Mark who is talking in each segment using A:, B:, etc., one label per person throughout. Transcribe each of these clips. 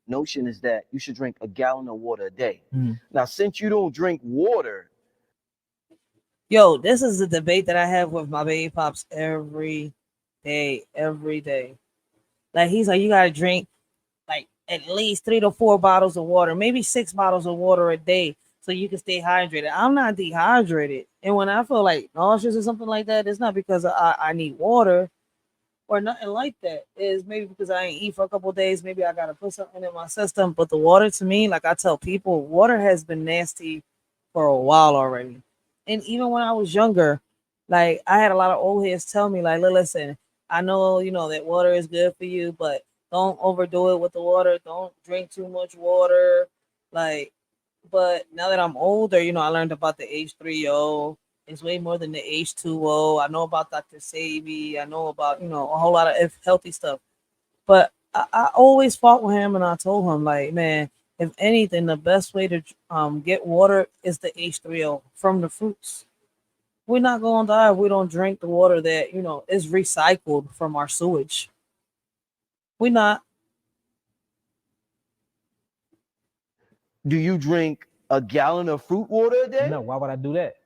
A: notion is that you should drink a gallon of water a day.
B: Mhm.
A: Now, since you don't drink water,
C: Yo, this is a debate that I have with my baby pops every day, every day. Like he's like, you gotta drink like at least 3 to 4 bottles of water, maybe 6 bottles of water a day, so you can stay hydrated. I'm not dehydrated, and when I feel like nauseous or something like that, it's not because I need water or nothing like that. It's maybe because I ain't eat for a couple of days. Maybe I gotta put something in my system. But the water to me, like I tell people, water has been nasty for a while already. And even when I was younger, like I had a lot of old heads tell me, like, listen, I know you know that water is good for you, but don't overdo it with the water. Don't drink too much water. Like, but now that I'm older, you know, I learned about the H3O. It's way more than the H2O. I know about Dr. Sabi. I know about, you know, a whole lot of healthy stuff. But I always fought with him and I told him, like, man, if anything, the best way to get water is the H3O from the fruits. We're not going to die if we don't drink the water that, you know, is recycled from our sewage. We're not.
A: do you drink a gallon of fruit water a day?
B: No, why would I do that?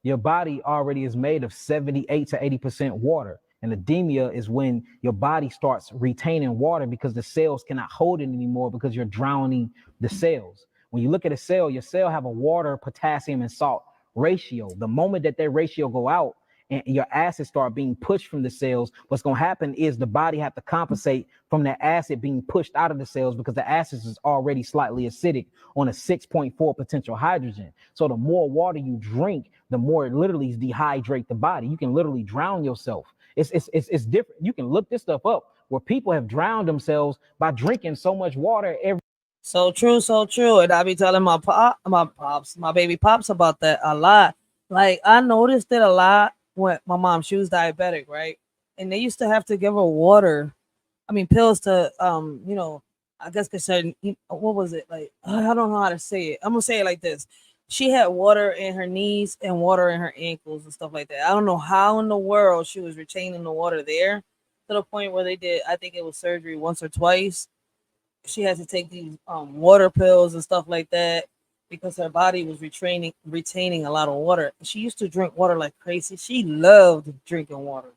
B: Your body already is made of 78 to 80% water. And edemia is when your body starts retaining water because the cells cannot hold it anymore because you're drowning the cells. When you look at a cell, your cell have a water, potassium, and salt ratio. The moment that ratio go out and your acids start being pushed from the cells, what's going to happen is the body have to compensate from that acid being pushed out of the cells because the acids is already slightly acidic on a 6.4 potential hydrogen. So the more water you drink, the more it literally dehydrate the body. You can literally drown yourself. It's different. You can look this stuff up where people have drowned themselves by drinking so much water every.
C: So true, so true. And I be telling my baby pops about that a lot. Like I noticed it a lot when my mom, she was diabetic, right? And they used to have to give her water. I mean, pills to, you know, I guess concerning what was it like? I don't know how to say it. I'm gonna say it like this: she had water in her knees and water in her ankles and stuff like that. I don't know how in the world she was retaining the water there to the point where they did. I think it was surgery once or twice. She had to take these water pills and stuff like that because her body was retaining a lot of water. She used to drink water like crazy. She loved drinking water.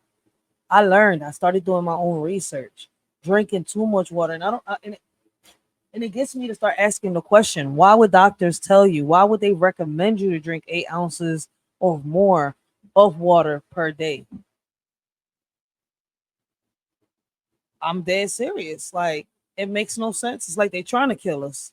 C: I learned. I started doing my own research, drinking too much water, and I don't. And it gets me to start asking the question: why would doctors tell you? Why would they recommend you to drink 8 ounces or more of water per day? I'm dead serious. Like it makes no sense. It's like they're trying to kill us.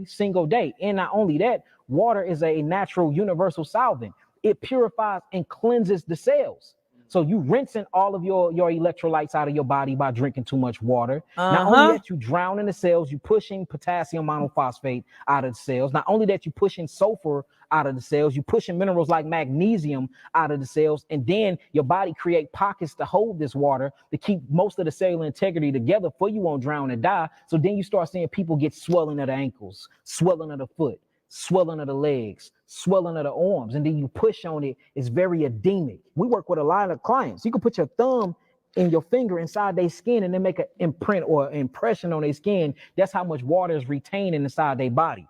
B: Single day. And not only that, water is a natural universal solvent. It purifies and cleanses the cells. So you rinsing all of your electrolytes out of your body by drinking too much water. Not only that, you drown in the cells, you pushing potassium monophosphate out of the cells. Not only that, you pushing sulfur out of the cells, you pushing minerals like magnesium out of the cells, and then your body create pockets to hold this water to keep most of the cellular integrity together for you won't drown and die. So then you start seeing people get swelling of the ankles, swelling of the foot, swelling of the legs, swelling of the arms, and then you push on it. It's very edemic. We work with a lot of clients. You can put your thumb and your finger inside their skin and then make an imprint or impression on their skin. That's how much water is retained inside their body.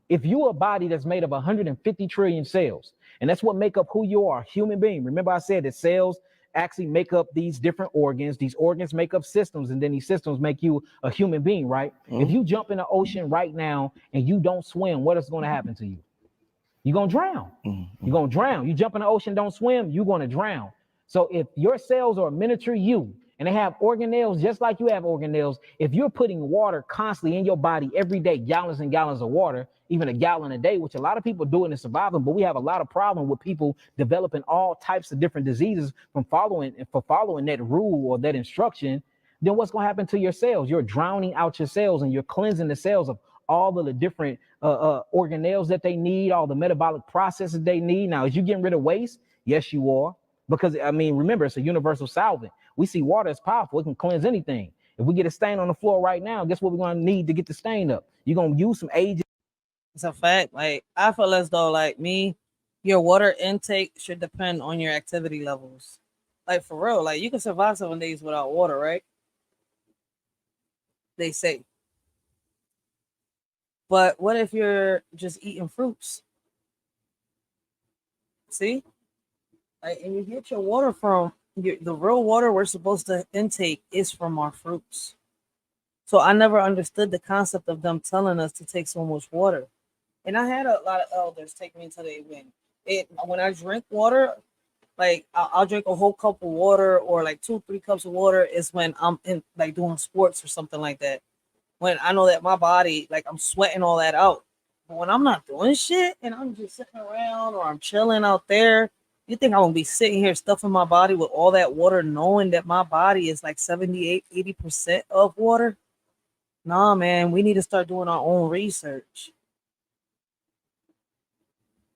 B: If you're a body that's made of 150 trillion cells, and that's what make up who you are, human being. Remember I said that cells actually make up these different organs. These organs make up systems, and then these systems make you a human being, right? If you jump in the ocean right now and you don't swim, what is going to happen to you? You're going to drown. You're going to drown. You jump in the ocean, don't swim, you're going to drown. So if your cells are a miniature you and they have organelles just like you have organelles, if you're putting water constantly in your body every day, gallons and gallons of water, even a gallon a day, which a lot of people do it in survival, but we have a lot of problem with people developing all types of different diseases from following that rule or that instruction, then what's going to happen to your cells? You're drowning out your cells and you're cleansing the cells of all of the different organelles that they need, all the metabolic processes they need. Now, is you getting rid of waste? Yes, you are. Because, I mean, remember, it's a universal solvent. We see water as powerful. It can cleanse anything. If we get a stain on the floor right now, guess what we're going to need to get the stain up? You're going to use some agent.
C: It's a fact. Like I feel as though like me, your water intake should depend on your activity levels. Like for real, like you can survive 7 days without water, right? They say. But what if you're just eating fruits? See, like, and you get your water from the real water we're supposed to intake is from our fruits. So I never understood the concept of them telling us to take so much water. And I had a lot of elders take me until they win. When I drink water, like I'll drink a whole cup of water or like 2-3 cups of water is when I'm in like doing sports or something like that. When I know that my body, like I'm sweating all that out. But when I'm not doing shit and I'm just sitting around or I'm chilling out there, you think I'm gonna be sitting here stuffing my body with all that water, knowing that my body is like 78-80% of water? Nah, man, we need to start doing our own research.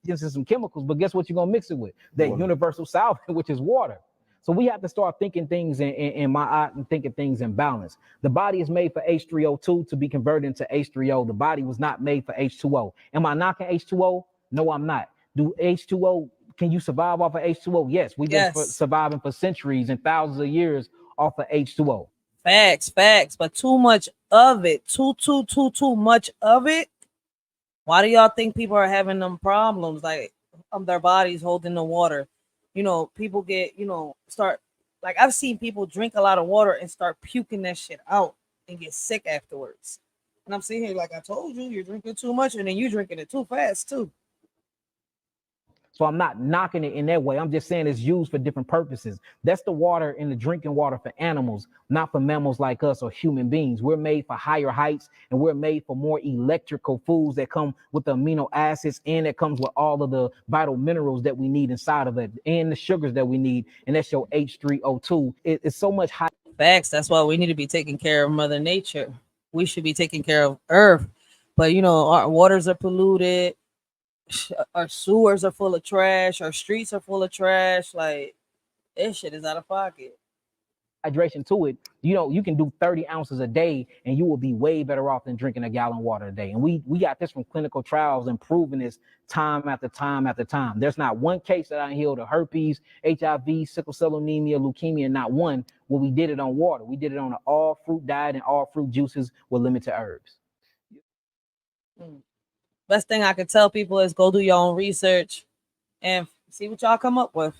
B: Into some chemicals, but guess what you're gonna mix it with? That
A: Water.
B: universal solvent, which is water. So we have to start thinking things in my eye and thinking things in balance. The body is made for H3O2 to be converted into H3O. The body was not made for H2O. Am I knocking H2O? No, I'm not. Do H2O, can you survive off of H2O? Yes, we've been
C: Yes.
B: surviving for centuries and thousands of years off of H2O.
C: Facts, but too much of it, too much of it. Why do y'all think people are having them problems? Like their bodies holding the water. You know, people get, start like I've seen people drink a lot of water and start puking that shit out and get sick afterwards. And I'm sitting here like I told you, you're drinking too much and then you drinking it too fast too.
B: So I'm not knocking it in that way. I'm just saying it's used for different purposes. That's the water in the drinking water for animals, not for mammals like us or human beings. We're made for higher heights and we're made for more electrical foods that come with the amino acids and that comes with all of the vital minerals that we need inside of it and the sugars that we need. And that's your H3O2. It's so much high.
C: Facts. That's why we need to be taking care of Mother Nature. We should be taking care of Earth. But our waters are polluted. Our sewers are full of trash. Our streets are full of trash. Like this shit is out of pocket.
B: Hydration to it, you can do 30 ounces a day and you will be way better off than drinking a gallon of water a day. And we got this from clinical trials and proving this time after time after time. There's not one case that I healed of herpes, HIV, sickle cell anemia, leukemia, not one where we did it on water. We did it on an all fruit diet and all fruit juices with limited herbs.
C: Best thing I could tell people is go do your own research and see what y'all come up with.